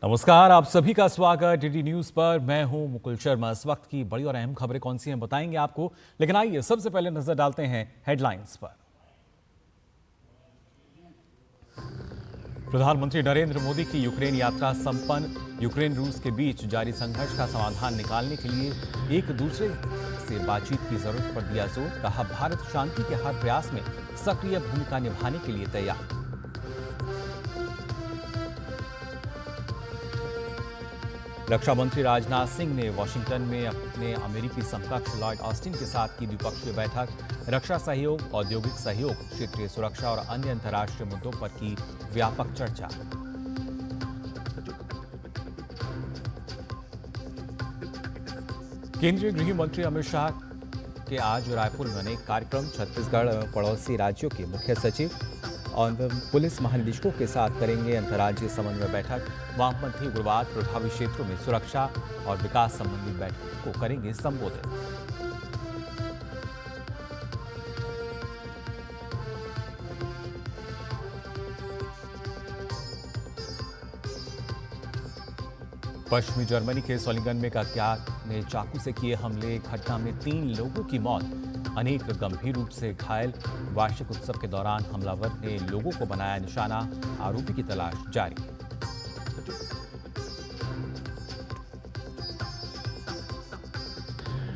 नमस्कार, आप सभी का स्वागत डीडी न्यूज पर। मैं हूं मुकुल शर्मा। इस वक्त की बड़ी और अहम खबरें कौन सी हैं बताएंगे आपको, लेकिन आइए सबसे पहले नजर डालते हैं हेडलाइंस पर। प्रधानमंत्री नरेंद्र मोदी की यूक्रेन यात्रा संपन्न। यूक्रेन रूस के बीच जारी संघर्ष का समाधान निकालने के लिए एक दूसरे से बातचीत की जरूरत पर दिया जोर। कहा, भारत शांति के हर प्रयास में सक्रिय भूमिका निभाने के लिए तैयार। रक्षा मंत्री राजनाथ सिंह ने वॉशिंगटन में अपने अमेरिकी समकक्ष लॉर्ड ऑस्टिन के साथ की द्विपक्षीय बैठक। रक्षा सहयोग, औद्योगिक सहयोग, क्षेत्रीय सुरक्षा और अन्य अंतर्राष्ट्रीय मुद्दों पर की व्यापक चर्चा। केंद्रीय गृह मंत्री अमित शाह के आज रायपुर में अनेक कार्यक्रम। छत्तीसगढ़ एवं पड़ोसी राज्यों के मुख्य सचिव और पुलिस महानिदेशकों के साथ करेंगे अंतर्राज्यीय समन्वय बैठक। वामपंथी उग्रवाद प्रभावित क्षेत्रों में सुरक्षा और विकास संबंधी बैठक को करेंगे संबोधित। पश्चिमी जर्मनी के सोलिंगन में अज्ञात ने चाकू से किए हमले। घटना में 3 लोगों की मौत, अनेक गंभीर रूप से घायल। वार्षिक उत्सव के दौरान हमलावर ने लोगों को बनाया निशाना। आरोपी की तलाश जारी।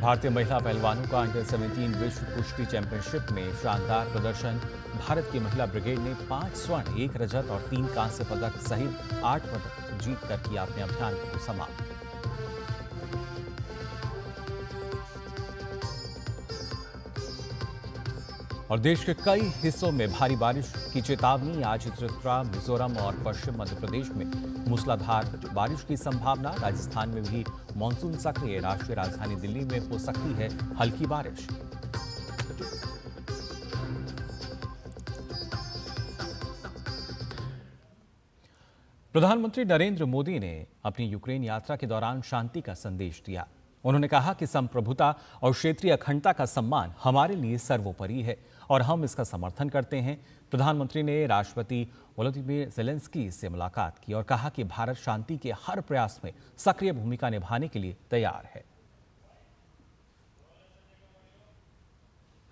भारतीय महिला पहलवानों का अंडर 17 विश्व कुश्ती चैंपियनशिप में शानदार प्रदर्शन। भारत की महिला ब्रिगेड ने 5 स्वर्ण, 1 रजत और 3 कांस्य पदक सहित 8 पदक जीतकर किया अपने अभियान को समाप्त। और देश के कई हिस्सों में भारी बारिश की चेतावनी। आज त्रिपुरा, मिजोरम और पश्चिम मध्य प्रदेश में मूसलाधार बारिश की संभावना। राजस्थान में भी मानसून सक्रिय। राष्ट्रीय राजधानी दिल्ली में हो सकती है हल्की बारिश। प्रधानमंत्री नरेंद्र मोदी ने अपनी यूक्रेन यात्रा के दौरान शांति का संदेश दिया। उन्होंने कहा कि संप्रभुता और क्षेत्रीय अखंडता का सम्मान हमारे लिए सर्वोपरि है और हम इसका समर्थन करते हैं। प्रधानमंत्री ने राष्ट्रपति वोलोदिमीर ज़ेलेंस्की से मुलाकात की और कहा कि भारत शांति के हर प्रयास में सक्रिय भूमिका निभाने के लिए तैयार है।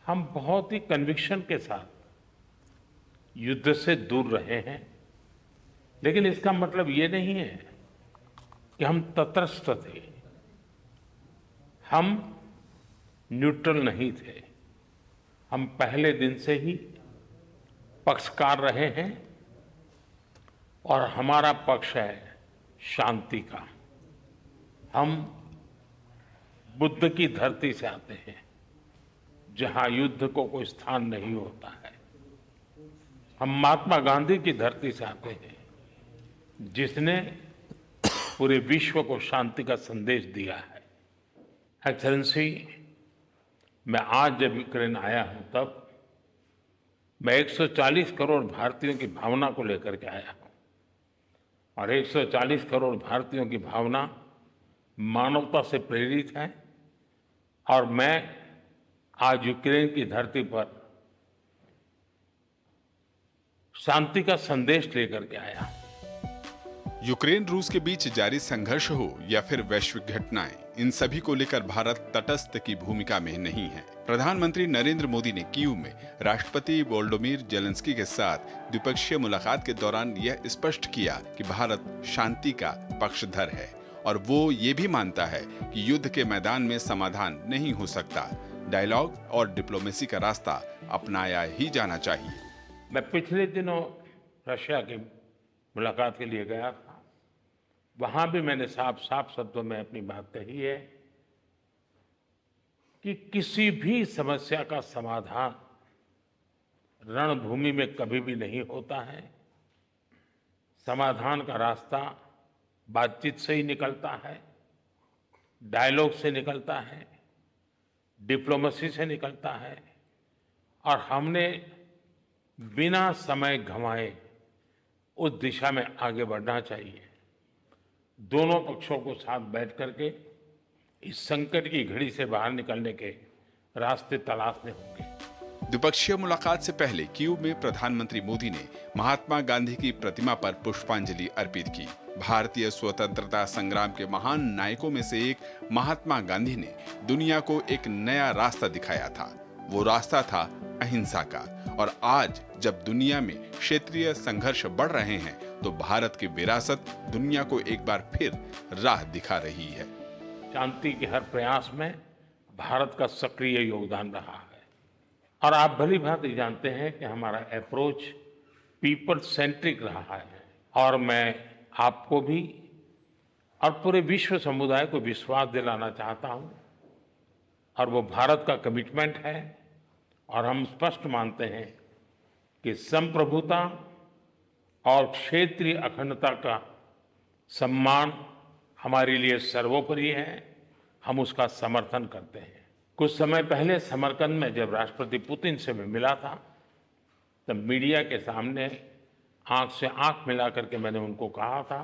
हम बहुत ही कन्विक्शन के साथ युद्ध से दूर रहे हैं, लेकिन इसका मतलब ये नहीं है कि हम तटस्थ थे। हम न्यूट्रल नहीं थे। हम पहले दिन से ही पक्षकार रहे हैं और हमारा पक्ष है शांति का। हम बुद्ध की धरती से आते हैं, जहां युद्ध को कोई स्थान नहीं होता है। हम महात्मा गांधी की धरती से आते हैं, जिसने पूरे विश्व को शांति का संदेश दिया है। एक्सेलेंसी, मैं आज जब यूक्रेन आया हूं, तब मैं 140 करोड़ भारतीयों की भावना को लेकर के आया हूं। और 140 करोड़ भारतीयों की भावना मानवता से प्रेरित है। और मैं आज यूक्रेन की धरती पर शांति का संदेश लेकर के आया हूं। यूक्रेन रूस के बीच जारी संघर्ष हो या फिर वैश्विक घटनाएं, इन सभी को लेकर भारत तटस्थ की भूमिका में नहीं है। प्रधानमंत्री नरेंद्र मोदी ने कीव में राष्ट्रपति वोलोदिमीर ज़ेलेंस्की के साथ द्विपक्षीय मुलाकात के दौरान यह स्पष्ट किया कि भारत शांति का पक्षधर है और वो ये भी मानता है कि युद्ध के मैदान में समाधान नहीं हो सकता। डायलॉग और डिप्लोमेसी का रास्ता अपनाया ही जाना चाहिए। मैं पिछले दिनों रशिया की मुलाकात के लिए गया था। वहां भी मैंने साफ शब्दों में अपनी बात कही है कि किसी भी समस्या का समाधान रणभूमि में कभी भी नहीं होता है। समाधान का रास्ता बातचीत से ही निकलता है, डायलॉग से निकलता है, डिप्लोमेसी से निकलता है। और हमने बिना समय गंवाए उस दिशा में आगे बढ़ना चाहिए। दोनों पक्षों को साथ बैठ करके इस संकट की घड़ी से बाहर निकलने के रास्ते तलाशने होंगे। द्विपक्षीय मुलाकात से पहले कीव में प्रधानमंत्री मोदी ने महात्मा गांधी की प्रतिमा पर पुष्पांजलि अर्पित की। भारतीय स्वतंत्रता संग्राम के महान नायकों में से एक महात्मा गांधी ने दुनिया को एक नया रास्ता दिखाया था। वो रास्ता था अहिंसा का। और आज जब दुनिया में क्षेत्रीय संघर्ष बढ़ रहे हैं तो भारत की विरासत दुनिया को एक बार फिर राह दिखा रही है। शांति के हर प्रयास में भारत का सक्रिय योगदान रहा है और आप भली भांति जानते हैं कि हमारा अप्रोच पीपल सेंट्रिक रहा है। और मैं आपको भी और पूरे विश्व समुदाय को विश्वास दिलाना चाहता हूं और वो भारत का कमिटमेंट है और हम स्पष्ट मानते हैं कि संप्रभुता और क्षेत्रीय अखंडता का सम्मान हमारे लिए सर्वोपरि है। हम उसका समर्थन करते हैं। कुछ समय पहले समरकंद में जब राष्ट्रपति पुतिन से मैं मिला था तब मीडिया के सामने आंख से आंख मिला करके मैंने उनको कहा था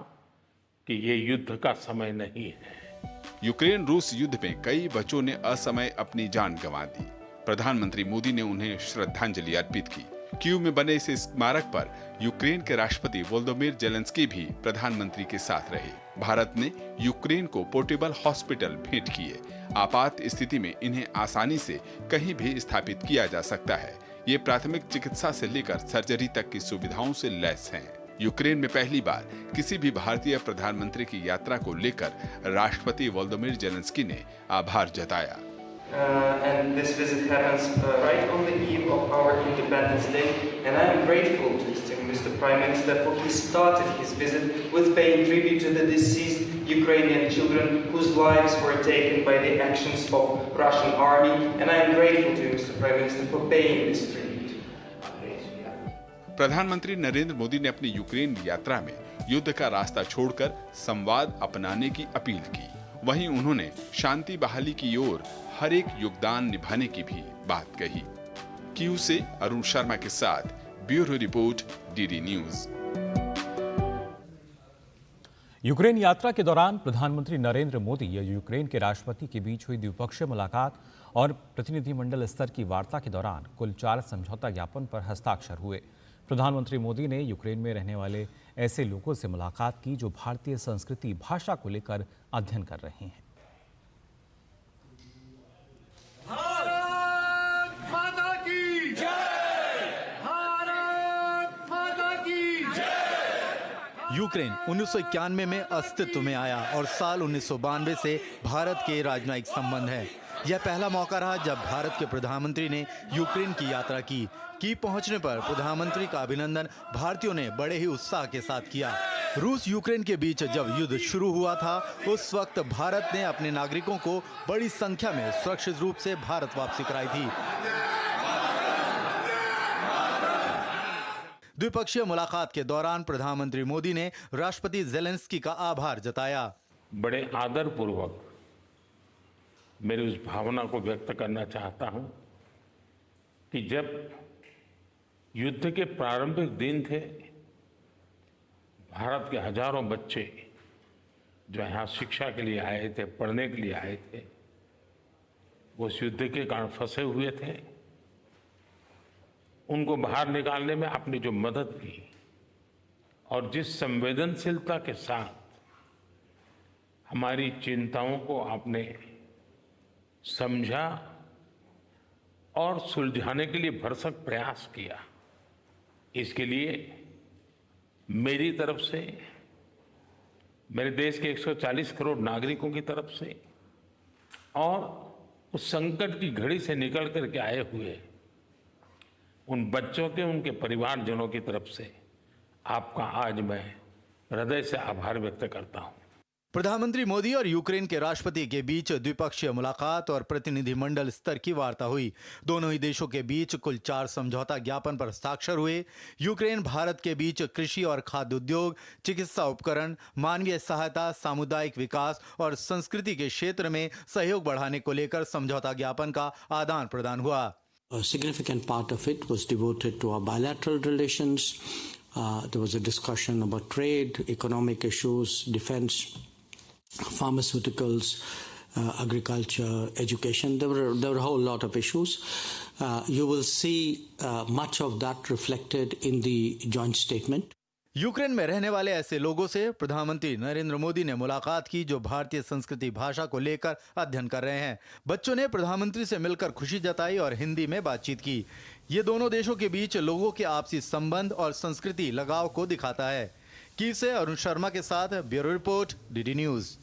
कि ये युद्ध का समय नहीं है। यूक्रेन रूस युद्ध में कई बच्चों ने असमय अपनी जान गंवा दी। प्रधानमंत्री मोदी ने उन्हें श्रद्धांजलि अर्पित की। कीव में बने इस स्मारक पर यूक्रेन के राष्ट्रपति वोलोदिमीर जेलेंस्की भी प्रधानमंत्री के साथ रहे। भारत ने यूक्रेन को पोर्टेबल हॉस्पिटल भेंट किए। आपात स्थिति में इन्हें आसानी से कहीं भी स्थापित किया जा सकता है। ये प्राथमिक चिकित्सा से लेकर सर्जरी तक की सुविधाओं से लैस हैं। यूक्रेन में पहली बार किसी भी भारतीय प्रधानमंत्री की यात्रा को लेकर राष्ट्रपति वोलोदिमीर जेलेंस्की ने आभार जताया। And this visit happens right on the eve of our Independence Day, and I am grateful to distinguished Prime Minister for he started his visit with paying tribute to the deceased Ukrainian children whose lives were taken by the actions of Russian army, and I am grateful to Mr. Prime Minister for paying this tribute. प्रधानमंत्री नरेंद्र मोदी ने अपनी Ukraine यात्रा में युद्ध का रास्ता छोड़कर संवाद अपनाने की अपील की। वहीं उन्होंने शांति बहाली की ओर हर एक योगदान निभाने की भी बात कही। कीव से अरुण शर्मा के साथ bureau report, DD news. Ukraine यात्रा के दौरान प्रधानमंत्री नरेंद्र मोदी या यूक्रेन के राष्ट्रपति के बीच हुई द्विपक्षीय मुलाकात और प्रतिनिधिमंडल स्तर की वार्ता के दौरान कुल 4 समझौता ज्ञापन पर हस्ताक्षर हुए। प्रधानमंत्री मोदी ने यूक्रेन में रहने वाले ऐसे लोगों से मुलाकात की जो भारतीय संस्कृति भाषा को लेकर अध्ययन कर रहे हैं। यूक्रेन 1991 में अस्तित्व में आया और साल 1992 से भारत के राजनयिक संबंध है। यह पहला मौका रहा जब भारत के प्रधानमंत्री ने यूक्रेन की यात्रा की। कीव पहुंचने पर प्रधानमंत्री का अभिनंदन भारतीयों ने बड़े ही उत्साह के साथ किया। रूस यूक्रेन के बीच जब युद्ध शुरू हुआ था उस वक्त भारत ने अपने नागरिकों को बड़ी संख्या में सुरक्षित रूप से भारत वापसी कराई थी। द्विपक्षीय मुलाकात के दौरान प्रधानमंत्री मोदी ने राष्ट्रपति जेलेंस्की का आभार जताया। बड़े आदर पूर्वक मेरी उस भावना को व्यक्त करना चाहता हूं कि जब युद्ध के प्रारंभिक दिन थे, भारत के हजारों बच्चे जो यहाँ शिक्षा के लिए आए थे, पढ़ने के लिए आए थे, वो उस युद्ध के कारण फंसे हुए थे। उनको बाहर निकालने में आपने जो मदद की और जिस संवेदनशीलता के साथ हमारी चिंताओं को आपने समझा और सुलझाने के लिए भरसक प्रयास किया, इसके लिए मेरी तरफ से, मेरे देश के 140 करोड़ नागरिकों की तरफ से और उस संकट की घड़ी से निकल करके आए हुए उन बच्चों के, उनके परिवारजनों की तरफ से आपका आज मैं हृदय से आभार व्यक्त करता हूं। प्रधानमंत्री मोदी और यूक्रेन के राष्ट्रपति के बीच द्विपक्षीय मुलाकात और प्रतिनिधिमंडल स्तर की वार्ता हुई। दोनों ही देशों के बीच कुल 4 समझौता ज्ञापन पर हस्ताक्षर हुए। यूक्रेन भारत के बीच कृषि और खाद्य उद्योग, चिकित्सा उपकरण, मानवीय सहायता, सामुदायिक विकास और संस्कृति के क्षेत्र में सहयोग बढ़ाने को लेकर समझौता ज्ञापन का आदान प्रदान हुआ। A significant part of it was devoted to our bilateral relations. There was a discussion about trade, economic issues, defense, pharmaceuticals, agriculture, education. There were a whole lot of issues. You will see much of that reflected in the joint statement. Ukraine में रहने वाले ऐसे लोगों से प्रधानमंत्री नरेंद्र मोदी ने मुलाकात की जो भारतीय संस्कृति भाषा को लेकर अध्ययन कर रहे हैं। बच्चों ने प्रधानमंत्री से मिलकर खुशी जताई और हिंदी में बातचीत की। ये दोनों देशों के बीच लोगों के आपसी संबंध और संस्कृति लगाव को दिखाता है। कीव से अरुण शर्मा के साथ ब्यूरो रिपोर्ट, डीडी न्यूज।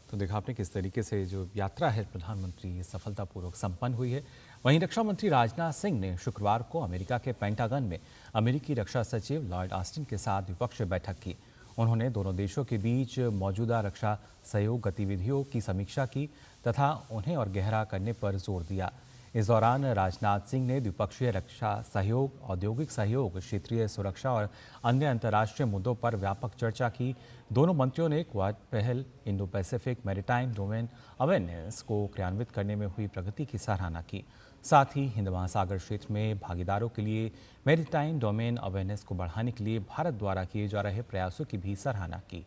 तो देखा आपने किस तरीके से जो यात्रा है प्रधानमंत्री सफलतापूर्वक संपन्न हुई है। वहीं रक्षा मंत्री राजनाथ सिंह ने शुक्रवार को अमेरिका के पेंटागन में अमेरिकी रक्षा सचिव लॉयड ऑस्टिन के साथ द्विपक्षीय बैठक की। उन्होंने दोनों देशों के बीच मौजूदा रक्षा सहयोग गतिविधियों की समीक्षा की तथा उन्हें और गहरा करने पर जोर दिया। इस दौरान राजनाथ सिंह ने द्विपक्षीय रक्षा सहयोग, औद्योगिक सहयोग, क्षेत्रीय सुरक्षा और अन्य अंतर्राष्ट्रीय मुद्दों पर व्यापक चर्चा की। दोनों मंत्रियों ने क्वाड पहल, Indo Pacific maritime domain awareness को क्रियान्वित करने में हुई प्रगति की सराहना की। साथ ही हिंद महासागर क्षेत्र में भागीदारों के लिए मैरीटाइम डोमेन अवेयरनेस को बढ़ाने के लिए भारत द्वारा किए जा रहे प्रयासों की भी सराहना की।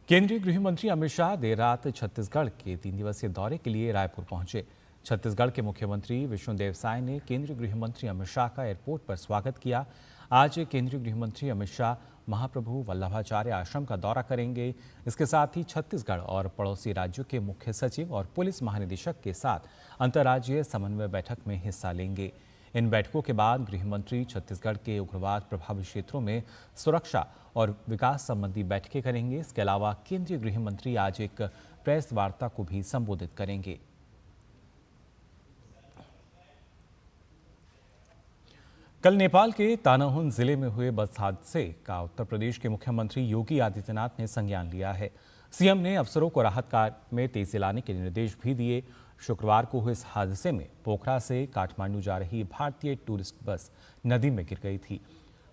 केंद्रीय गृह मंत्री अमित शाह देर रात छत्तीसगढ़ के 3 दिवसीय दौरे के लिए रायपुर पहुंचे। छत्तीसगढ़ के मुख्यमंत्री विष्णुदेव साय ने केंद्रीय गृह मंत्री अमित शाह का एयरपोर्ट पर स्वागत किया। आज केंद्रीय गृह मंत्री अमित शाह महाप्रभु वल्लभाचार्य आश्रम का दौरा करेंगे। इसके साथ ही छत्तीसगढ़ और पड़ोसी राज्यों के मुख्य सचिव और पुलिस महानिदेशक के साथ अंतर्राज्यीय समन्वय बैठक में हिस्सा लेंगे। इन बैठकों के बाद गृह मंत्री छत्तीसगढ़ के उग्रवाद प्रभावित क्षेत्रों में सुरक्षा और विकास संबंधी बैठकें करेंगे। इसके अलावा केंद्रीय गृह मंत्री आज एक प्रेस वार्ता को भी संबोधित करेंगे। कल नेपाल के तानाहुन जिले में हुए बस हादसे का उत्तर प्रदेश के मुख्यमंत्री योगी आदित्यनाथ ने संज्ञान लिया है। सीएम ने अफसरों को राहत कार्य में तेजी लाने के निर्देश भी दिए। शुक्रवार को हुए इस हादसे में पोखरा से काठमांडू जा रही भारतीय टूरिस्ट बस नदी में गिर गई थी।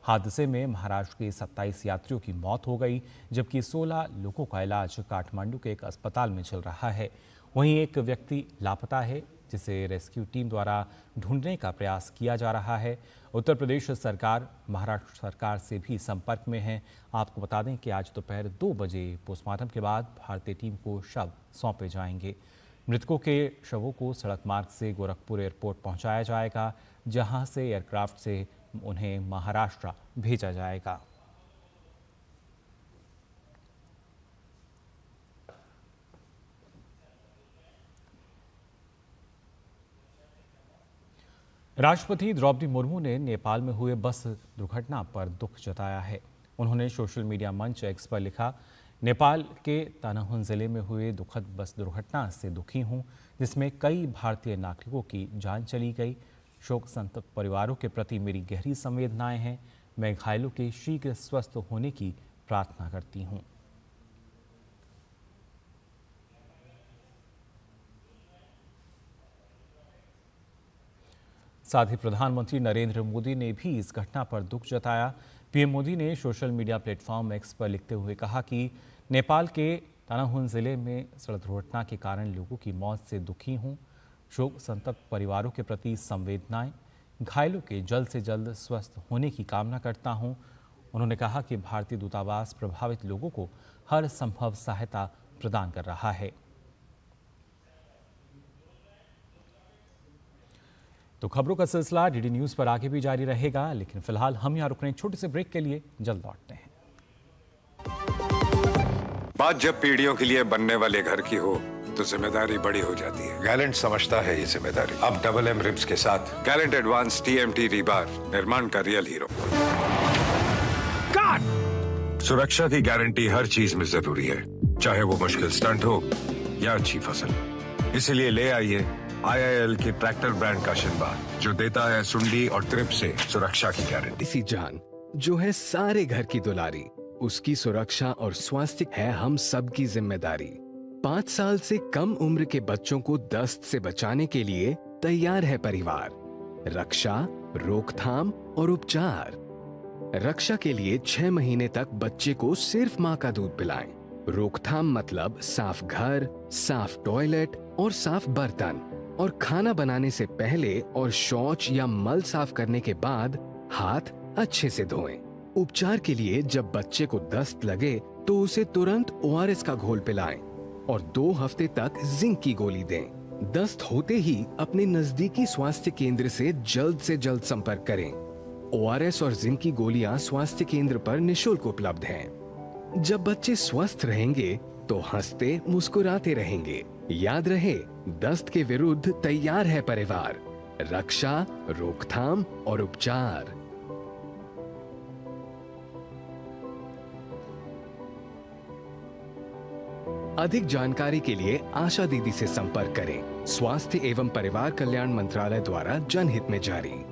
हादसे में महाराष्ट्र के 27 यात्रियों की मौत हो गई, जबकि 16 लोगों का इलाज काठमांडू के एक अस्पताल में चल रहा है। वहीं एक व्यक्ति लापता है, जिसे रेस्क्यू टीम द्वारा ढूंढने का प्रयास किया जा रहा है। उत्तर प्रदेश सरकार महाराष्ट्र सरकार से भी संपर्क में है। आपको बता दें कि आज दोपहर 2 बजे पोस्टमार्टम के बाद भारतीय टीम को शव सौंपे जाएंगे। मृतकों के शवों को सड़क मार्ग से गोरखपुर एयरपोर्ट पहुंचाया जाएगा, जहां से एयरक्राफ्ट से उन्हें महाराष्ट्र भेजा जाएगा। राष्ट्रपति द्रौपदी मुर्मू ने नेपाल में हुए बस दुर्घटना पर दुख जताया है। उन्होंने सोशल मीडिया मंच एक्स पर लिखा, नेपाल के तानाहुन जिले में हुए दुखद बस दुर्घटना से दुखी हूं, जिसमें कई भारतीय नागरिकों की जान चली गई। शोक संतप्त परिवारों के प्रति मेरी गहरी संवेदनाएं हैं। मैं घायलों के शीघ्र स्वस्थ होने की प्रार्थना करती हूं। साथ ही प्रधानमंत्री नरेंद्र मोदी ने भी इस घटना पर दुख जताया। पीएम मोदी ने सोशल मीडिया प्लेटफॉर्म एक्स पर लिखते हुए कहा कि नेपाल के तानाहुन जिले में सड़क दुर्घटना के कारण लोगों की मौत से दुखी हूं। शोक संतप्त परिवारों के प्रति संवेदनाएं, घायलों के जल्द से जल्द स्वस्थ होने की कामना करता हूं। उन्होंने कहा कि भारतीय दूतावास प्रभावित लोगों को हर संभव सहायता प्रदान कर रहा है। तो खबरों का सिलसिला डीडी न्यूज पर आगे भी जारी रहेगा, लेकिन फिलहाल हम यहाँ रुक रहे हैं छोटे से ब्रेक के लिए, जल्द लौटते हैं। बात जब पीढ़ियों के लिए बनने वाले घर की हो तो जिम्मेदारी बड़ी हो जाती है। गैलेंट समझता है ये जिम्मेदारी। अब डबल एम रिब्स के साथ गैलेंट एडवांस TMT रीबार, निर्माण का रियल हीरो। सुरक्षा की गारंटी हर चीज में जरूरी है, चाहे वो मुश्किल स्टंट हो या अच्छी फसल। इसीलिए ले आइए IIL के ट्रैक्टर ब्रांड का शिनबार, जो देता है सुंडी और ट्रिप से सुरक्षा की गारंटी। इसी जान जो है सारे घर की दुलारी, उसकी सुरक्षा और स्वास्थ्य है हम सब की जिम्मेदारी। 5 साल से कम उम्र के बच्चों को दस्त से बचाने के लिए तैयार है परिवार। रक्षा, रोकथाम और उपचार। रक्षा के लिए 6 महीने तक बच्चे को सिर्फ माँ का दूध पिलाएं। रोकथाम मतलब साफ घर, साफ टॉयलेट और साफ बर्तन, और खाना बनाने से पहले और शौच या मल साफ करने के बाद हाथ अच्छे से धोएं। उपचार के लिए जब बच्चे को दस्त लगे तो उसे तुरंत ORS का घोल पिलाएं और 2 हफ्ते तक जिंक की गोली दें। दस्त होते ही अपने नजदीकी स्वास्थ्य केंद्र से जल्द संपर्क करें। ORS और जिंक की गोलियां स्वास्थ्य केंद्र पर निशुल्क उपलब्ध हैं। जब बच्चे स्वस्थ रहेंगे तो हंसते मुस्कुराते रहेंगे। याद रहे, दस्त के विरुद्ध तैयार है परिवार। रक्षा, रोकथाम और उपचार। अधिक जानकारी के लिए आशा दीदी से संपर्क करें। स्वास्थ्य एवं परिवार कल्याण मंत्रालय द्वारा जनहित में जारी।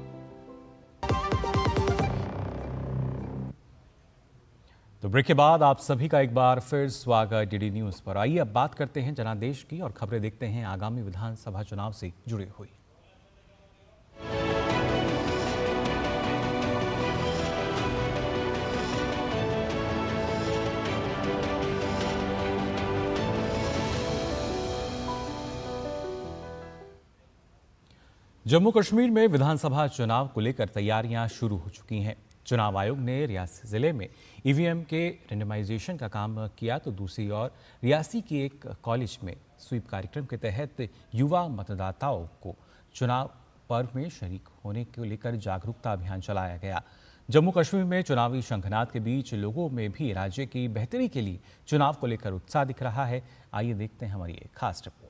तो ब्रेक के बाद आप सभी का एक बार फिर स्वागत डीडी न्यूज पर। आइए अब बात करते हैं जनादेश की और खबरें देखते हैं आगामी विधानसभा चुनाव से जुड़ी हुई। जम्मू कश्मीर में विधानसभा चुनाव को लेकर तैयारियां शुरू हो चुकी हैं। चुनाव आयोग ने रियासी जिले में ईवीएम के रेंडमाइजेशन का काम किया, तो दूसरी ओर रियासी के एक कॉलेज में स्वीप कार्यक्रम के तहत युवा मतदाताओं को चुनाव पर्व में शरीक होने को लेकर जागरूकता अभियान चलाया गया। जम्मू कश्मीर में चुनावी शंखनाद के बीच लोगों में भी राज्य की बेहतरी के लिए चुनाव को लेकर उत्साह दिख रहा है। आइए देखते हैं हमारी एक खास रिपोर्ट।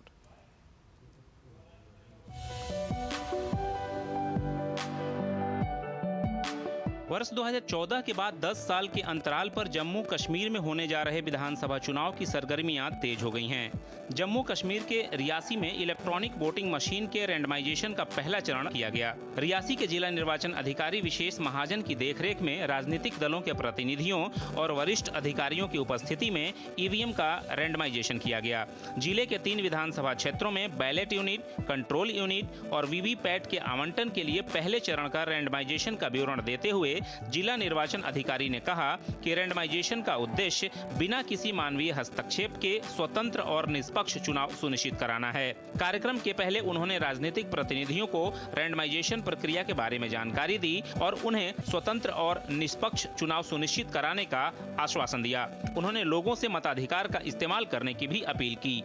वर्ष 2014 के बाद 10 साल के अंतराल पर जम्मू कश्मीर में होने जा रहे विधानसभा चुनाव की सरगर्मियां तेज हो गई हैं। जम्मू कश्मीर के रियासी में इलेक्ट्रॉनिक वोटिंग मशीन के रैंडमाइजेशन का पहला चरण किया गया। रियासी के जिला निर्वाचन अधिकारी विशेष महाजन की देखरेख में राजनीतिक दलों के प्रतिनिधियों और वरिष्ठ अधिकारियों की उपस्थिति में ईवीएम का रैंडमाइजेशन किया गया। जिले के 3 विधानसभा क्षेत्रों में बैलेट यूनिट, कंट्रोल यूनिट और वीवीपैट के आवंटन के लिए पहले चरण का रैंडमाइजेशन का विवरण देते हुए जिला निर्वाचन अधिकारी ने कहा कि रैंडमाइजेशन का उद्देश्य बिना किसी मानवीय हस्तक्षेप के स्वतंत्र और निष्पक्ष चुनाव सुनिश्चित कराना है। कार्यक्रम के पहले उन्होंने राजनीतिक प्रतिनिधियों को रैंडमाइजेशन प्रक्रिया के बारे में जानकारी दी और उन्हें स्वतंत्र और निष्पक्ष चुनाव सुनिश्चित कराने का आश्वासन दिया। उन्होंने लोगों से मताधिकार का इस्तेमाल करने की भी अपील की।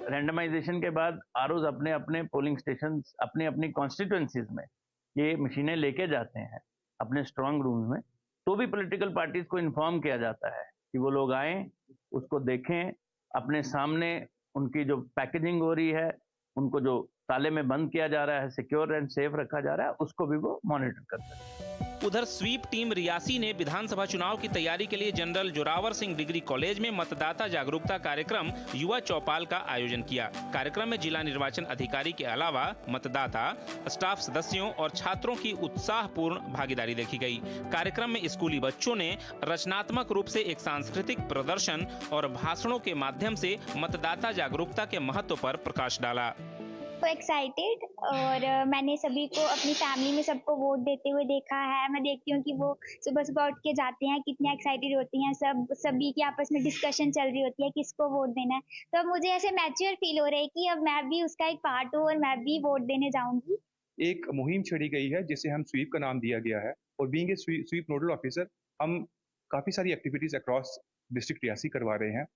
रैंडमाइजेशन के बाद आरओज अपने अपने पोलिंग स्टेशन अपनी अपनी कॉन्स्टिट्यूएंसीज में ये मशीनें लेके जाते हैं अपने स्ट्रांग रूम में, तो भी पॉलिटिकल पार्टीज को इन्फॉर्म किया जाता है कि वो लोग आएं, उसको देखें, अपने सामने उनकी जो पैकेजिंग हो रही है, उनको जो ताले में बंद किया जा रहा है, सिक्योर एंड सेफ रखा जा रहा है, उसको भी वो मॉनिटर करते हैं। उधर स्वीप टीम रियासी ने विधानसभा चुनाव की तैयारी के लिए general Zorawar Singh degree college में मतदाता जागरूकता कार्यक्रम युवा चौपाल का आयोजन किया। कार्यक्रम में जिला निर्वाचन अधिकारी के अलावा मतदाता, स्टाफ सदस्यों और छात्रों की उत्साहपूर्ण भागीदारी देखी गई। कार्यक्रम में स्कूली बच्चों ने रचनात्मक रूप से एक सांस्कृतिक प्रदर्शन और भाषणों के माध्यम से मतदाता जागरूकता के महत्व पर प्रकाश डाला। एक्साइटेड और मैंने सभी को अपनी फैमिली में सबको वोट देते हुए देखा है। मैं देखती हूँ कि वो सुबह सुबह उठ के जाते हैं, कितने एक्साइटेड होती हैं, सभी की आपस में डिस्कशन चल रही होती है किसको वोट देना है। तो अब मुझे ऐसे मैच्योर फील हो रहा है कि अब मैं भी उसका एक पार्ट हूँ और मैं भी वोट देने जाऊंगी। एक मुहिम छेड़ी गई है जिसे हम स्वीप का नाम दिया गया है और being a SVEEP nodal officer हम काफी सारी एक्टिविटीज अक्रॉस डिस्ट्रिक्ट रियासी करवा रहे हैं।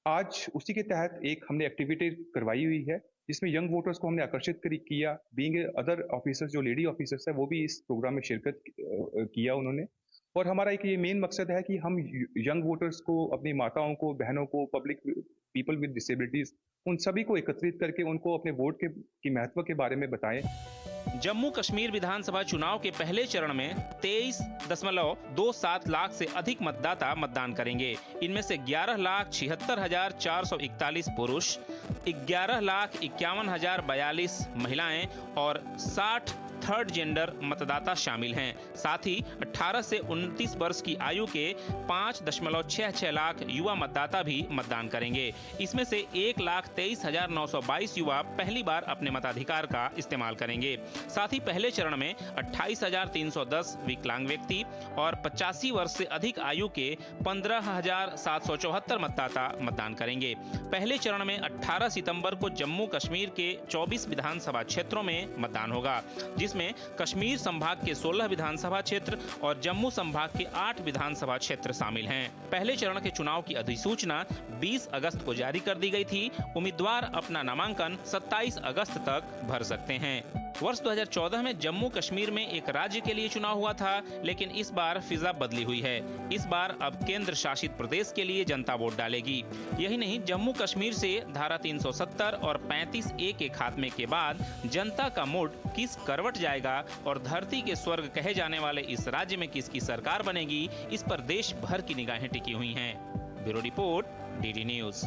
आज उसी के तहत एक हमने एक्टिविटी करवाई हुई है जिसमें यंग वोटर्स को हमने आकर्षित किया। बीइंग अदर ऑफिसर्स जो लेडी ऑफिसर्स है वो भी इस प्रोग्राम में शिरकत किया उन्होंने। और हमारा एक ये मेन मकसद है कि हम यंग वोटर्स को, अपनी माताओं को, बहनों को, पब्लिक पीपल विद डिसेबिलिटीज, उन सभी को एकत्रित करके उनको अपने वोट की महत्व के बारे में बताएं। जम्मू कश्मीर विधानसभा चुनाव के पहले चरण में 23.27 लाख से अधिक मतदाता मतदान करेंगे। इनमें से 11,76,441 पुरुष, 11,51,042 महिलाएं और 60 थर्ड जेंडर मतदाता शामिल हैं। साथ ही 18 से 29 वर्ष की आयु के 5.66 लाख युवा मतदाता भी मतदान करेंगे। इसमें से 1,23,922 युवा पहली बार अपने मताधिकार का इस्तेमाल करेंगे। साथ ही पहले चरण में 28,310 विकलांग व्यक्ति और 85 वर्ष से अधिक आयु के 15,774 मतदाता मतदान करेंगे। पहले चरण में 18 सितंबर को जम्मू कश्मीर के 24 विधानसभा क्षेत्रों में मतदान होगा, जिसमें कश्मीर संभाग के 16 विधानसभा क्षेत्र और जम्मू संभाग के 8 विधानसभा क्षेत्र शामिल हैं। पहले चरण के चुनाव की अधिसूचना 20 अगस्त को जारी कर दी गई थी। उम्मीदवार अपना नामांकन 27 अगस्त तक भर सकते हैं। वर्ष 2014 में जम्मू कश्मीर में एक राज्य के लिए चुनाव हुआ था, लेकिन इस बार फिजा बदली हुई है। इस बार अब केंद्र शासित प्रदेश के लिए जनता वोट डालेगी। यही नहीं, जम्मू कश्मीर से धारा 370 और 35A के खात्मे के बाद जनता का मूड किस करवट जाएगा और धरती के स्वर्ग कहे जाने वाले इस राज्य में किसकी सरकार बनेगी, इस पर देश भर की निगाहें टिकी हुई हैं। Bureau report, DD news.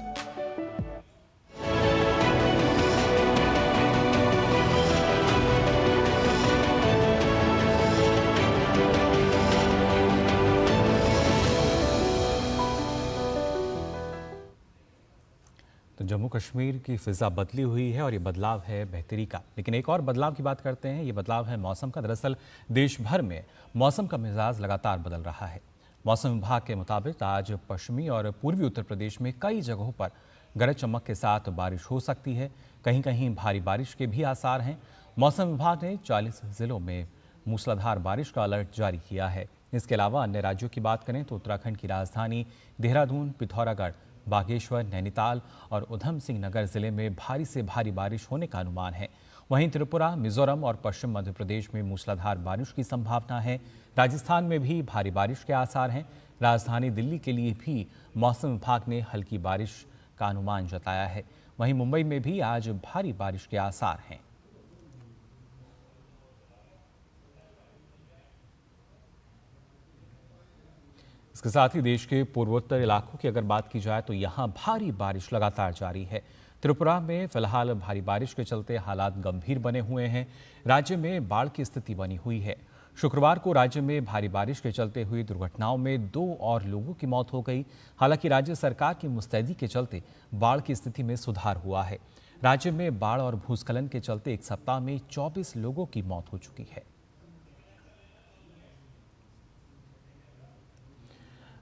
तो जम्मू कश्मीर की फिजा बदली हुई है और ये बदलाव है बेहतरी का। लेकिन एक और बदलाव की बात करते हैं। ये बदलाव है मौसम का। दरअसल देश भर में मौसम का मिजाज लगातार बदल रहा है। मौसम विभाग के मुताबिक आज पश्चिमी और पूर्वी उत्तर प्रदेश में कई जगहों पर गरज चमक के साथ बारिश हो सकती है। कहीं कहीं भारी बारिश के भी आसार हैं। मौसम विभाग ने 40 जिलों में मूसलाधार बारिश का अलर्ट जारी किया है। इसके अलावा अन्य राज्यों की बात करें तो उत्तराखंड की राजधानी देहरादून, पिथौरागढ़, बागेश्वर, नैनीताल और उधम सिंह नगर जिले में भारी से भारी बारिश होने का अनुमान है। वहीं त्रिपुरा, मिजोरम और पश्चिम मध्य प्रदेश में मूसलाधार बारिश की संभावना है। राजस्थान में भी भारी बारिश के आसार हैं। राजधानी दिल्ली के लिए भी मौसम विभाग ने हल्की बारिश का अनुमान जताया है। वहीं मुंबई में भी आज भारी बारिश के आसार हैं। इसके साथ ही देश के पूर्वोत्तर इलाकों की अगर बात की जाए तो यहाँ भारी बारिश लगातार जारी है। त्रिपुरा में फिलहाल भारी बारिश के चलते हालात गंभीर बने हुए हैं। राज्य में बाढ़ की स्थिति बनी हुई है। शुक्रवार को राज्य में भारी बारिश के चलते हुई दुर्घटनाओं में 2 और लोगों की मौत हो गई। हालांकि राज्य सरकार की मुस्तैदी के चलते बाढ़ की स्थिति में सुधार हुआ है। राज्य में बाढ़ और भूस्खलन के चलते एक सप्ताह में 24 लोगों की मौत हो चुकी है।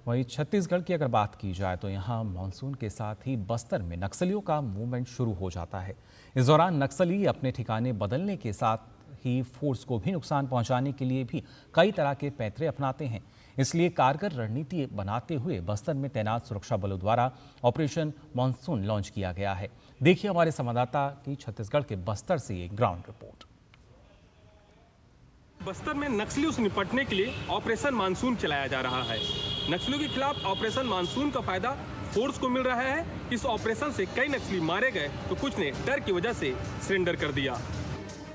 वहीं छत्तीसगढ़ की अगर बात की जाए तो यहाँ मानसून के साथ ही बस्तर में नक्सलियों का मूवमेंट शुरू हो जाता है। इस दौरान नक्सली अपने ठिकाने बदलने के साथ ही फोर्स को भी नुकसान पहुंचाने के लिए भी कई तरह के पैंतरे अपनाते हैं। इसलिए कारगर रणनीति बनाते हुए बस्तर में तैनात सुरक्षा बलों द्वारा ऑपरेशन मानसून लॉन्च किया गया है। देखिए हमारे संवाददाता की छत्तीसगढ़ के बस्तर से एक ग्राउंड रिपोर्ट। बस्तर में नक्सलियों से निपटने के लिए ऑपरेशन मानसून चलाया जा रहा है। नक्सलियों के खिलाफ ऑपरेशन मानसून का फायदा फोर्स को मिल रहा है। इस ऑपरेशन से कई नक्सली मारे गए तो कुछ ने डर की वजह से सरेंडर कर दिया।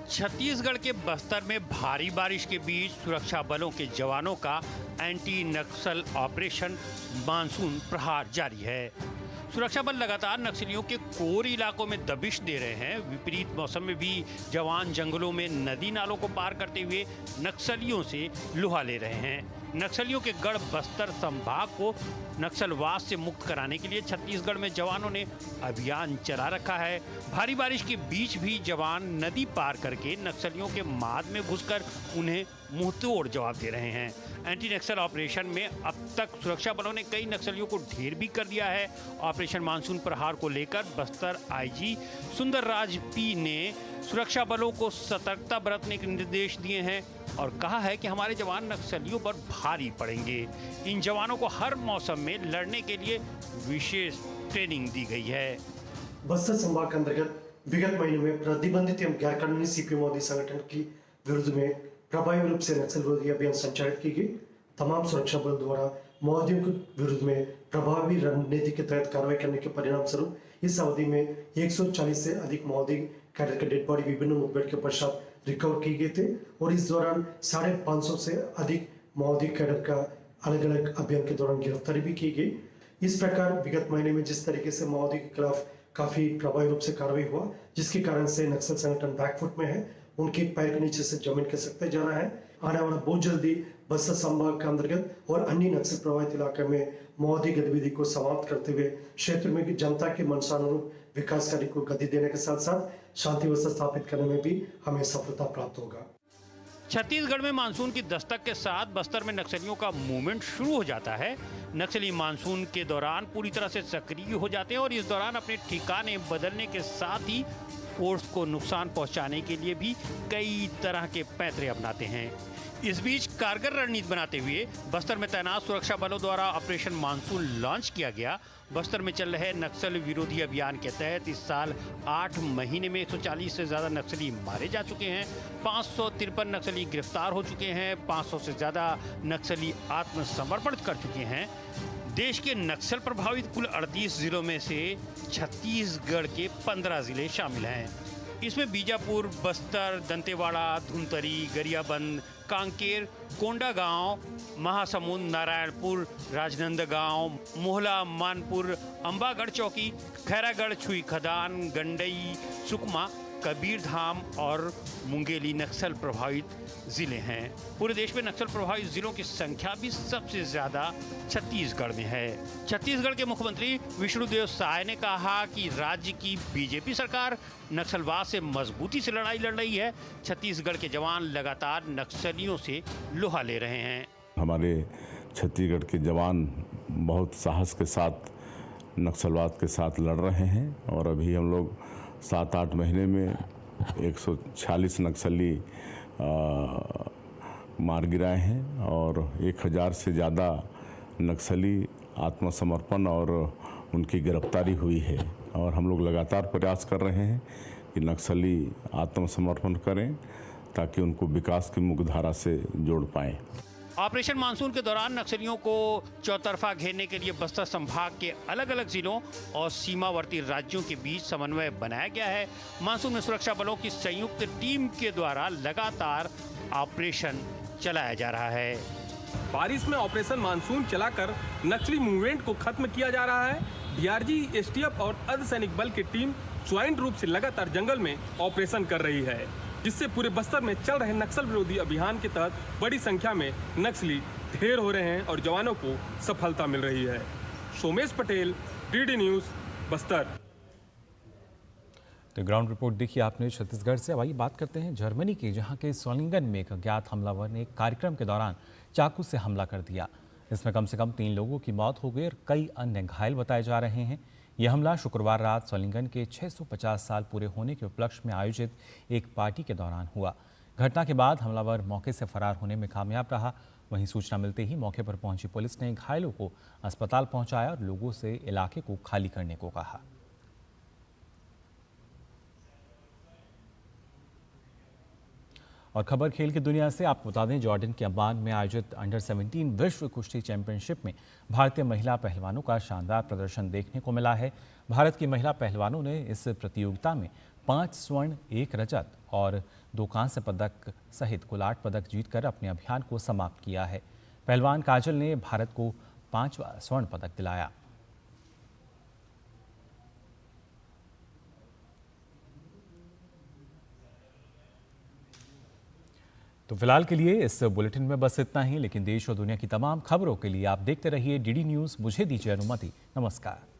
छत्तीसगढ़ के बस्तर में भारी बारिश के बीच सुरक्षा बलों के जवानों का एंटी नक्सल ऑपरेशन मानसून प्रहार जारी है। सुरक्षा बल लगातार नक्सलियों के कोर इलाकों में दबिश दे रहे हैं। विपरीत मौसम में भी जवान जंगलों में नदी नालों को पार करते हुए नक्सलियों से लुहा ले रहे हैं। नक्सलियों के गढ़ बस्तर संभाग को नक्सलवाद से मुक्त कराने के लिए छत्तीसगढ़ में जवानों ने अभियान चला रखा है। भारी बारिश के बीच भी जवान नदी पार करके नक्सलियों के माद में घुसकर उन्हें मुंहतोड़ जवाब दे रहे हैं। एंटी नक्सल ऑपरेशन में अब तक सुरक्षा बलों ने कई नक्सलियों को ढेर भी कर दिया है। ऑपरेशन मानसून प्रहार को लेकर बस्तर आईजी सुंदरराज पी ने सुरक्षा बलों को सतर्कता बरतने के निर्देश दिए हैं और कहा है कि हमारे जवान नक्सलियों पर भारी पड़ेंगे। इन जवानों को हर मौसम में लड़ने के लिए विशेष ट्रेनिंग दी गई है। बस्तर संभाग के अंतर्गत विगत महीनों में प्रतिबंधित एवं गैर कानूनी सीपी मोदी संगठन की विरुद्ध में प्रभावी रूप से नक्सल विरोधी अभियान संचालित की गई। तमाम सुरक्षा बलों द्वारा माओवादियों के विरुद्ध में प्रभावी रणनीति के तहत कार्रवाई करने के परिणाम स्वरूप इस अवधि में 140 से अधिक माओवादी कैडर के डेड बॉडी विभिन्न मुठभेड़ के पश्चात रिकवर किए गए थे और इस दौरान 550 से अधिक माओवादी कैडर का अलग अलग अभियान के दौरान गिरफ्तारी भी की गई। इस प्रकार विगत महीने में जिस तरीके से माओवादी के खिलाफ काफी प्रभावी रूप से कार्रवाई हुआ, जिसके कारण से नक्सल संगठन बैकफुट में है, उनके पैर के नीचे से जमीन खिसकते जा रहा है। आने वाला बहुत जल्दी बस्तर संभाग के अंतर्गत और अन्य नक्सल प्रभावित इलाके में माओवादी गतिविधि को समाप्त करते हुए क्षेत्र में जनता के मनसानुरूप विकास कार्य को गति देने के साथ साथ शांति व्यवस्था स्थापित करने में भी हमें सफलता प्राप्त होगा। छत्तीसगढ़ में मानसून की दस्तक के साथ बस्तर में नक्सलियों का मूवमेंट शुरू हो जाता है। नक्सली मानसून के दौरान पूरी तरह से सक्रिय हो जाते हैं और इस दौरान अपने ठिकाने बदलने के साथ ही फोर्स को नुकसान पहुंचाने के लिए भी कई तरह के पैंतरे अपनाते हैं। इस बीच कारगर रणनीति बनाते हुए बस्तर में तैनात सुरक्षा बलों द्वारा ऑपरेशन मानसून लॉन्च किया गया। बस्तर में चल रहे नक्सल विरोधी अभियान के तहत इस साल 8 महीने में 140 से ज़्यादा नक्सली मारे जा चुके हैं। 553 नक्सली गिरफ्तार हो चुके हैं। 500 से ज़्यादा नक्सली आत्मसमर्पण कर चुके हैं। देश के नक्सल प्रभावित कुल 38 जिलों में से छत्तीसगढ़ के 15 जिले शामिल हैं। इसमें बीजापुर, बस्तर, दंतेवाड़ा, धुंतरी, गरियाबंद, कांकेर, कोंडागांव, महासमुंद, नारायणपुर, राजनांदगांव, मोहला, मानपुर, अंबागढ़ चौकी, खैरागढ़, छुई खदान, गंडई, सुकमा, कबीरधाम और मुंगेली नक्सल प्रभावित जिले हैं। पूरे देश में नक्सल प्रभावित जिलों की संख्या भी सबसे ज्यादा छत्तीसगढ़ में है। छत्तीसगढ़ के मुख्यमंत्री विष्णुदेव साय ने कहा कि राज्य की बीजेपी सरकार नक्सलवाद से मजबूती से लड़ाई लड़ रही है। छत्तीसगढ़ के जवान लगातार नक्सलियों से लोहा ले रहे हैं। हमारे छत्तीसगढ़ के जवान बहुत साहस के साथ नक्सलवाद के साथ लड़ रहे हैं और अभी हम लोग 7-8 महीने में 146 नक्सली मार गिराए हैं और 1000 से ज़्यादा नक्सली आत्मसमर्पण और उनकी गिरफ्तारी हुई है। और हम लोग लगातार प्रयास कर रहे हैं कि नक्सली आत्मसमर्पण करें ताकि उनको विकास की मुख्यधारा से जोड़ पाएं। ऑपरेशन मानसून के दौरान नक्सलियों को चौतरफा घेरने के लिए बस्तर संभाग के अलग अलग जिलों और सीमावर्ती राज्यों के बीच समन्वय बनाया गया है। मानसून में सुरक्षा बलों की संयुक्त टीम के द्वारा लगातार ऑपरेशन चलाया जा रहा है। बारिश में ऑपरेशन मानसून चलाकर नक्सली मूवमेंट को खत्म किया जा रहा है। डीआरजी, एसटीएफ और अर्धसैनिक बल की टीम ज्वाइंट रूप से लगातार जंगल में ऑपरेशन कर रही है, जिससे पूरे बस्तर में चल रहे नक्सल विरोधी अभियान के तहत बड़ी संख्या में नक्सली ढेर हो रहे हैं और जवानों को सफलता मिल रही है। Somesh Patel, DD news, Bastar. तो ग्राउंड रिपोर्ट देखिए आपने छत्तीसगढ़ से। अब आइए बात करते हैं जर्मनी की, जहां के सोलिंगन में एक अज्ञात हमलावर ने एक कार्यक्रम के दौरान चाकू से हमला कर दिया। इसमें कम से कम 3 लोगों की मौत हो गई और कई अन्य घायल बताए जा रहे हैं। यह हमला शुक्रवार रात सोलिंगन के 650 साल पूरे होने के उपलक्ष्य में आयोजित एक पार्टी के दौरान हुआ। घटना के बाद हमलावर मौके से फरार होने में कामयाब रहा। वहीं सूचना मिलते ही मौके पर पहुंची पुलिस ने घायलों को अस्पताल पहुंचाया और लोगों से इलाके को खाली करने को कहा। और खबर खेल की दुनिया से आपको बता दें, जॉर्डन के अम्मान में आयोजित अंडर 17 विश्व कुश्ती चैंपियनशिप में भारतीय महिला पहलवानों का शानदार प्रदर्शन देखने को मिला है। भारत की महिला पहलवानों ने इस प्रतियोगिता में 5 स्वर्ण, 1 रजत और 2 कांस्य पदक सहित कुल 8 पदक जीतकर अपने अभियान को समाप्त किया है। पहलवान काजल ने भारत को 5वां स्वर्ण पदक दिलाया। तो फिलहाल के लिए इस बुलेटिन में बस इतना ही, लेकिन देश और दुनिया की तमाम खबरों के लिए आप देखते रहिए डीडी न्यूज़। मुझे दीजिए अनुमति। नमस्कार।